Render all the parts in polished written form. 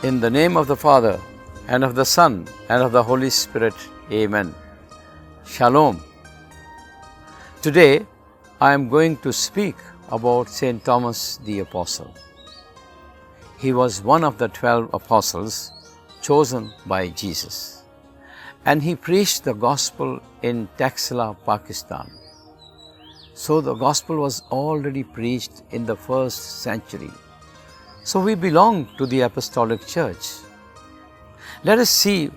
In the name of the Father, and of the Son, and of the Holy Spirit. Amen. Shalom. Today, I am going to speak about St. Thomas the Apostle. He was one of the 12 apostles chosen by Jesus, and he preached the gospel in Taxila, Pakistan. So the gospel was already preached in the first century. So we belong to the Apostolic Church. Let us see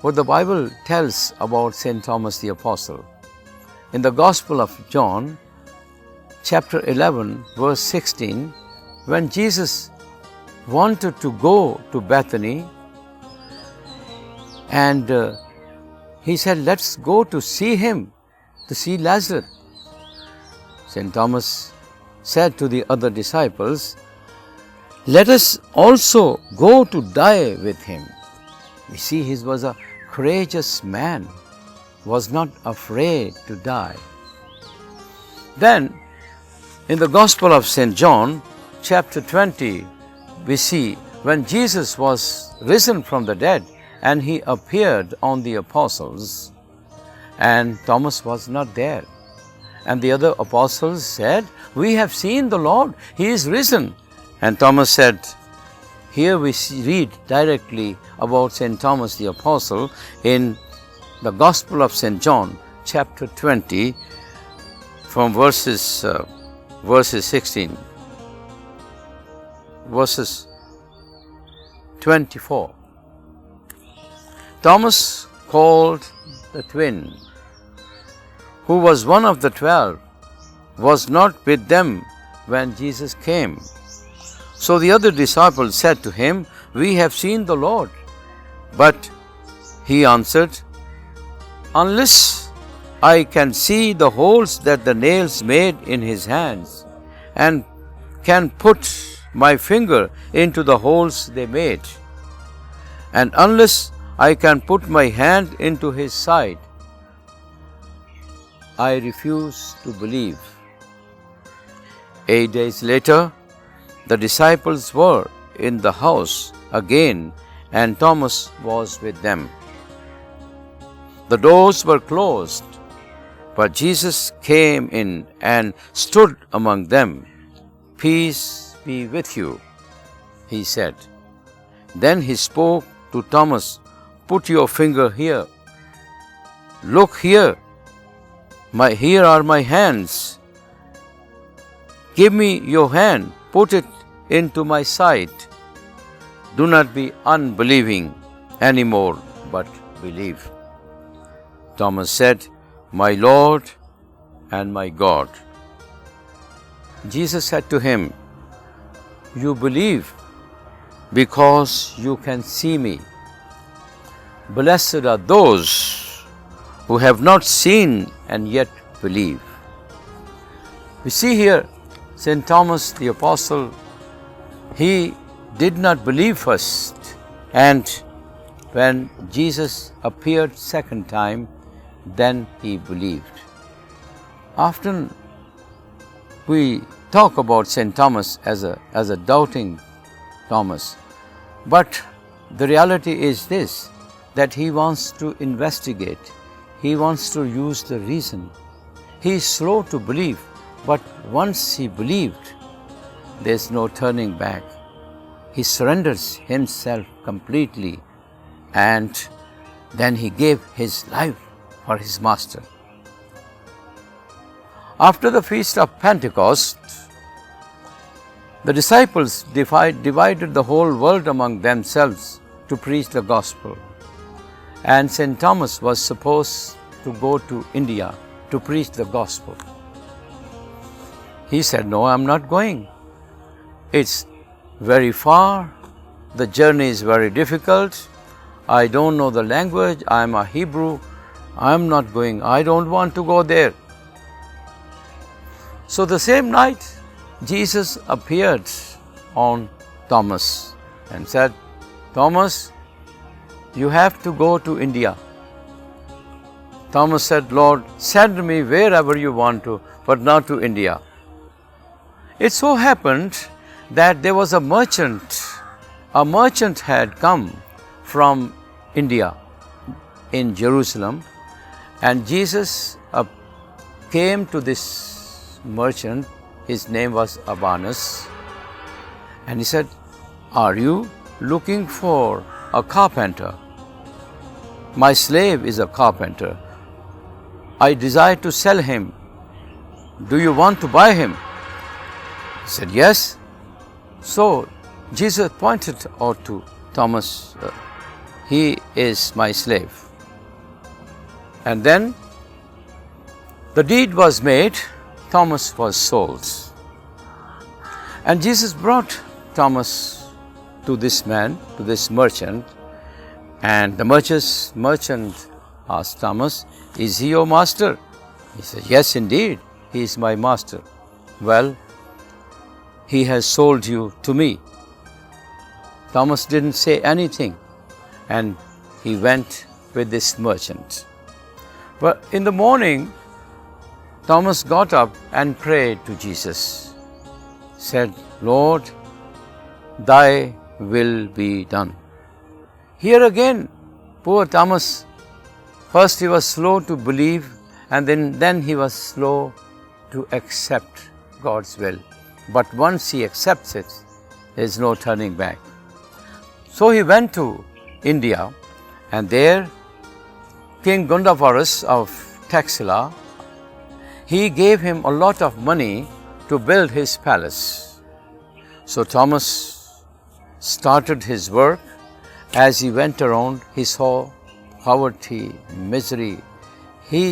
what the Bible tells about St. Thomas the Apostle. In the Gospel of John, chapter 11, verse 16, when Jesus wanted to go to Bethany, and he said, let's go to see him, to see Lazarus. St. Thomas said to the other disciples, let us also go to die with him. We see he was a courageous man, was not afraid to die. Then, in the Gospel of St. John, chapter 20, we see when Jesus was risen from the dead and he appeared on the apostles, and Thomas was not there. And the other apostles said, we have seen the Lord, he is risen. And Thomas said, here we read directly about St. Thomas the Apostle in the Gospel of St. John, chapter 20, from verses 16, verses 24. Thomas, called the twin, who was one of the 12, was not with them when Jesus came. So the other disciples said to him, we have seen the Lord. But he answered, unless I can see the holes that the nails made in his hands, and can put my finger into the holes they made, and unless I can put my hand into his side, I refuse to believe. 8 days later, the disciples were in the house again, and Thomas was with them. The doors were closed, but Jesus came in and stood among them. Peace be with you, he said. Then he spoke to Thomas, put your finger here. Look here. Here are my hands. Give me your hand. Put it into my side. Do not be unbelieving anymore, but believe. Thomas said, my Lord and my God. Jesus said to him, you believe because you can see me. Blessed are those who have not seen and yet believe. We see here St. Thomas the Apostle, he did not believe first, and when Jesus appeared second time, then he believed. Often we talk about St. Thomas as a doubting Thomas, but the reality is this, that he wants to investigate, he wants to use the reason. He is slow to believe, but once he believed, there's no turning back. He surrenders himself completely, and then he gave his life for his master. After the feast of Pentecost, the disciples divided the whole world among themselves to preach the gospel. And St. Thomas was supposed to go to India to preach the gospel. He said, no, I'm not going. It's very far. The journey is very difficult. I don't know the language. I'm a Hebrew. I'm not going. I don't want to go there. So the same night, Jesus appeared on Thomas and said, Thomas, you have to go to India. Thomas said, Lord, send me wherever you want to, but not to India. It so happened that there was a merchant a merchant had come from India in Jerusalem, and Jesus came to this merchant. His name was Abanus, and he said, "Are you looking for a carpenter? My slave is a carpenter. I desire to sell him. Do you want to buy him?" He said, "Yes." So Jesus pointed out to Thomas, "He is my slave." And then the deed was made. Thomas was sold. And Jesus brought Thomas to this man, to this merchant. And the merchant asked Thomas, "Is he your master?" He said, "Yes, indeed, he is my master." "Well, he has sold you to me." Thomas didn't say anything, and he went with this merchant. But in the morning, Thomas got up and prayed to Jesus. Said, "Lord, thy will be done." Here again, poor Thomas, first he was slow to believe, and then he was slow to accept God's will. But once he accepts it, there is no turning back. So he went to India, and there King Gundavaras of Taxila, he gave him a lot of money to build his palace. So Thomas started his work. As he went around, he saw poverty, misery. He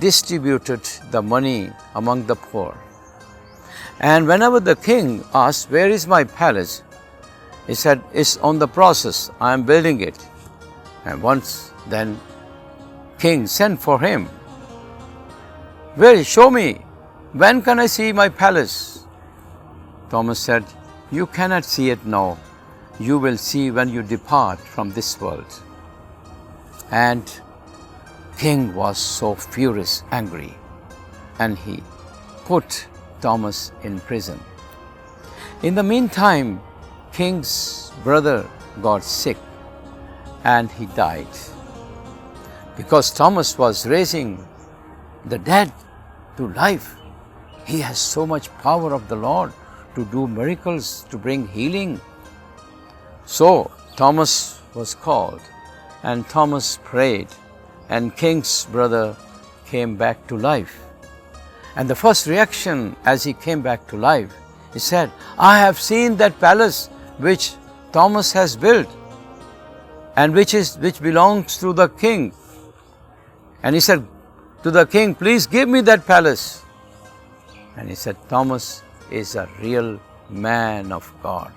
distributed the money among the poor. And whenever the king asked, "Where is my palace?" he said, "It's on the process. I am building it." And once then king sent for him. "Where? Show me. When can I see my palace?" Thomas said, "You cannot see it now. You will see when you depart from this world." And king was so furious, angry, and he put Thomas in prison. In the meantime, king's brother got sick and he died. Because Thomas was raising the dead to life. He has so much power of the Lord to do miracles, to bring healing. So Thomas was called, and Thomas prayed, and king's brother came back to life. And the first reaction as he came back to life, he said, "I have seen that palace which Thomas has built, and which belongs to the king." And he said to the king, "Please give me that palace." And he said, "Thomas is a real man of God,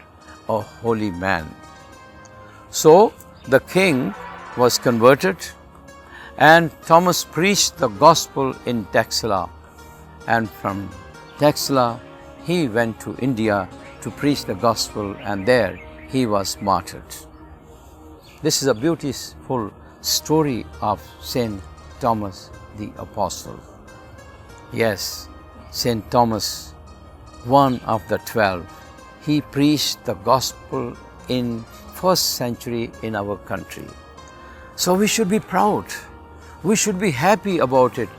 a holy man." So the king was converted, and Thomas preached the gospel in Taxila. And from Taxila, he went to India to preach the gospel, and there he was martyred. This is a beautiful story of St. Thomas the Apostle. Yes, St. Thomas, one of the 12, he preached the gospel in 1st century in our country. So we should be proud. We should be happy about it,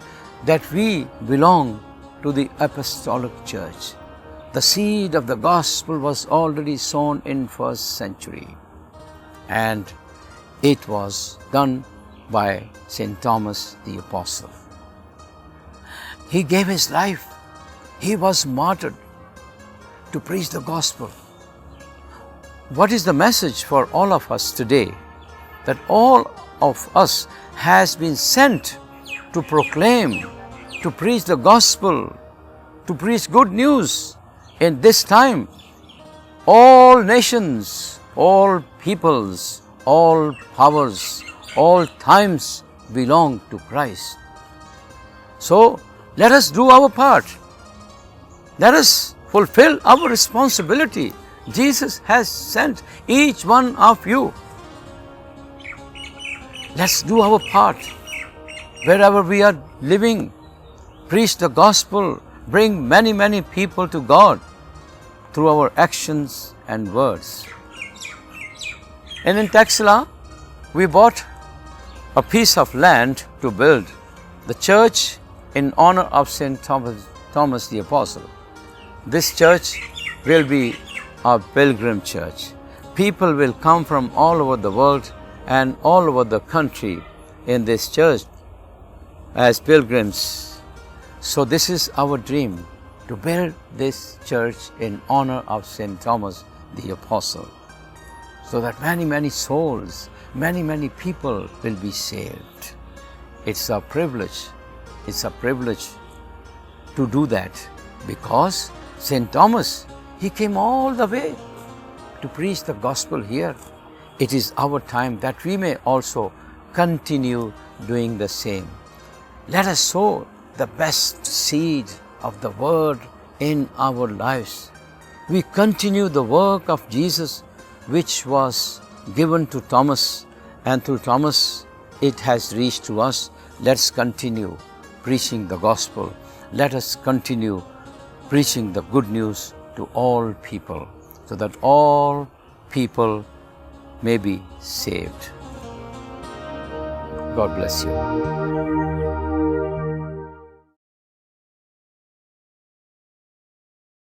that we belong to the Apostolic Church. The seed of the gospel was already sown in 1st century, and it was done by St. Thomas the Apostle. He gave his life. He was martyred to preach the gospel. What is the message for all of us today? That all of us has been sent to proclaim, to preach the gospel, to preach good news in this time. All nations, all peoples, all powers, all times belong to Christ. So let us do our part. Let us fulfill our responsibility. Jesus has sent each one of you. Let's do our part. Wherever we are living, preach the gospel, bring many people to God through our actions and words. And in Taxila, we bought a piece of land to build the church in honor of St.Thomas the Apostle. This church will be a pilgrim church. People will come from all over the world and all over the country in this church as pilgrims. So this is our dream, to build this church in honor of St. Thomas the Apostle, so that many souls, many people will be saved. It's a privilege. It's a privilege to do that, because St. Thomas, he came all the way to preach the gospel here. It is our time that we may also continue doing the same. Let us sow the best seed of the word in our lives. We continue the work of Jesus, which was given to Thomas, and through Thomas it has reached to us. Let's continue preaching the gospel. Let us continue preaching the good news to all people, so that all people may be saved. God bless you.